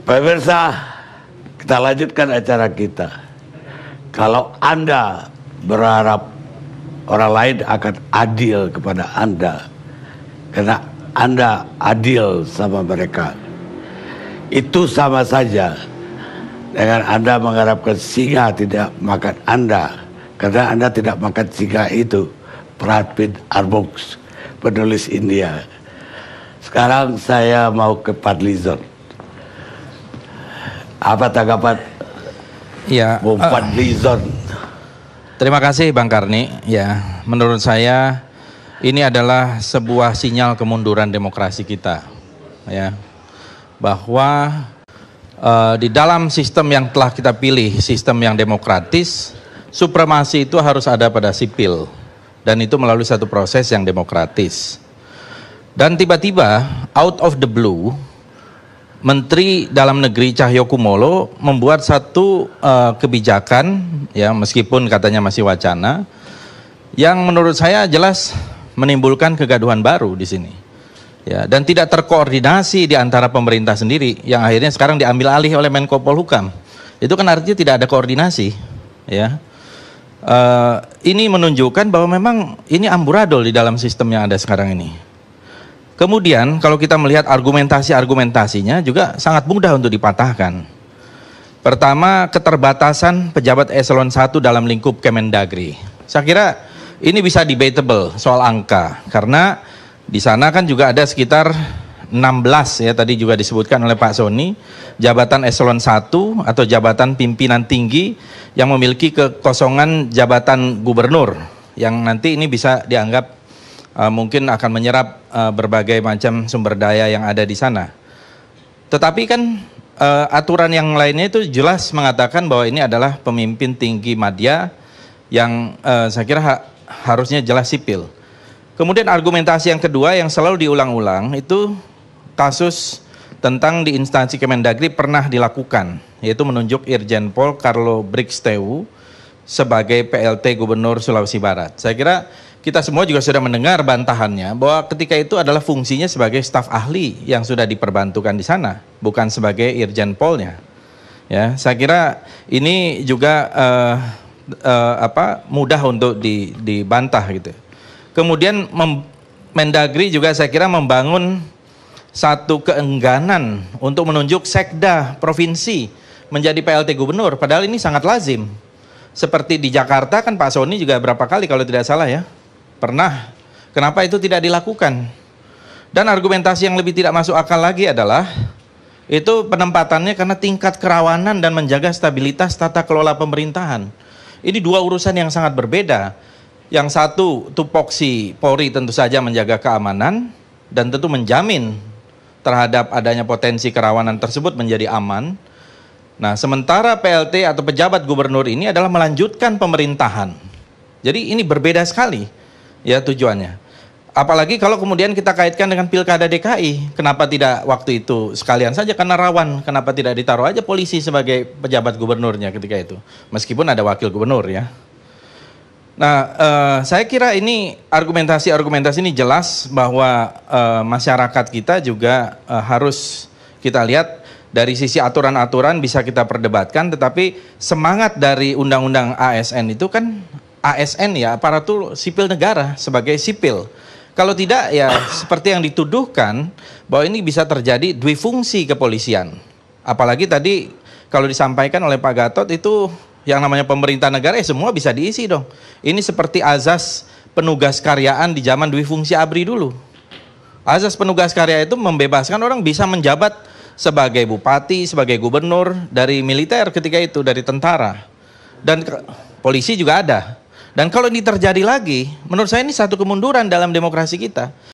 Pemirsa, kita lanjutkan acara kita. Kalau Anda berharap orang lain akan adil kepada Anda, karena Anda adil sama mereka, itu sama saja dengan Anda mengharapkan singa tidak makan Anda, karena Anda tidak makan singa itu. Brad Pitt Arbuks, penulis India. Sekarang saya mau ke Fadlizon. Apa tanggapan? Ya, Fadlizon. terima kasih Bang Karni. Ya, menurut saya ini adalah sebuah sinyal kemunduran demokrasi kita. Ya, bahwa di dalam sistem yang telah kita pilih, sistem yang demokratis, supremasi itu harus ada pada sipil, dan itu melalui satu proses yang demokratis. Dan tiba-tiba out of the blue, Menteri Dalam Negeri Cahyokumolo membuat satu kebijakan, ya meskipun katanya masih wacana, yang menurut saya jelas menimbulkan kegaduhan baru di sini. Ya, dan tidak terkoordinasi di antara pemerintah sendiri, yang akhirnya sekarang diambil alih oleh Menko Polhukam. Itu kan artinya tidak ada koordinasi. Ya, ini menunjukkan bahwa memang ini amburadul di dalam sistem yang ada sekarang ini. Kemudian kalau kita melihat argumentasinya juga sangat mudah untuk dipatahkan. Pertama, keterbatasan pejabat eselon 1 dalam lingkup Kemendagri. Saya kira ini bisa debatable soal angka, karena di sana kan juga ada sekitar 16, ya tadi juga disebutkan oleh Pak Sony, jabatan eselon 1 atau jabatan pimpinan tinggi yang memiliki kekosongan jabatan gubernur, yang nanti ini bisa dianggap mungkin akan menyerap berbagai macam sumber daya yang ada di sana. Tetapi kan aturan yang lainnya itu jelas mengatakan bahwa ini adalah pemimpin tinggi madya yang saya kira harusnya jelas sipil. Kemudian argumentasi yang kedua yang selalu diulang-ulang itu kasus tentang di instansi Kemendagri pernah dilakukan, yaitu menunjuk Irjen Pol Carlo Brigsteu sebagai PLT Gubernur Sulawesi Barat. Saya kira kita semua juga sudah mendengar bantahannya bahwa ketika itu adalah fungsinya sebagai staf ahli yang sudah diperbantukan di sana, bukan sebagai Irjen Polnya. Ya, saya kira ini juga mudah untuk dibantah gitu. Kemudian Mendagri juga saya kira membangun satu keengganan untuk menunjuk sekda provinsi menjadi PLT Gubernur, padahal ini sangat lazim. Seperti di Jakarta kan Pak Sony juga berapa kali kalau tidak salah ya pernah. Kenapa itu tidak dilakukan? Dan argumentasi yang lebih tidak masuk akal lagi adalah itu penempatannya karena tingkat kerawanan dan menjaga stabilitas tata kelola pemerintahan. Ini dua urusan yang sangat berbeda. Yang satu, tupoksi Polri tentu saja menjaga keamanan dan tentu menjamin terhadap adanya potensi kerawanan tersebut menjadi aman. Nah, sementara PLT atau pejabat gubernur ini adalah melanjutkan pemerintahan. Jadi ini berbeda sekali ya tujuannya. Apalagi kalau kemudian kita kaitkan dengan Pilkada DKI. Kenapa tidak waktu itu sekalian saja karena rawan, kenapa tidak ditaruh aja polisi sebagai pejabat gubernurnya ketika itu. Meskipun ada wakil gubernur ya. Nah, saya kira ini argumentasi ini jelas bahwa masyarakat kita juga harus kita lihat dari sisi aturan-aturan bisa kita perdebatkan, tetapi semangat dari Undang-Undang ASN itu kan ASN ya, aparatur sipil negara sebagai sipil. Kalau tidak ya seperti yang dituduhkan bahwa ini bisa terjadi dwifungsi kepolisian. Apalagi tadi kalau disampaikan oleh Pak Gatot itu yang namanya pemerintah negara ya semua bisa diisi dong. Ini seperti azas penugas karyaan di zaman dwifungsi ABRI dulu. Azas penugas karya itu membebaskan orang bisa menjabat sebagai bupati, sebagai gubernur dari militer ketika itu, dari tentara. Dan polisi juga ada. Dan kalau ini terjadi lagi, menurut saya ini satu kemunduran dalam demokrasi kita.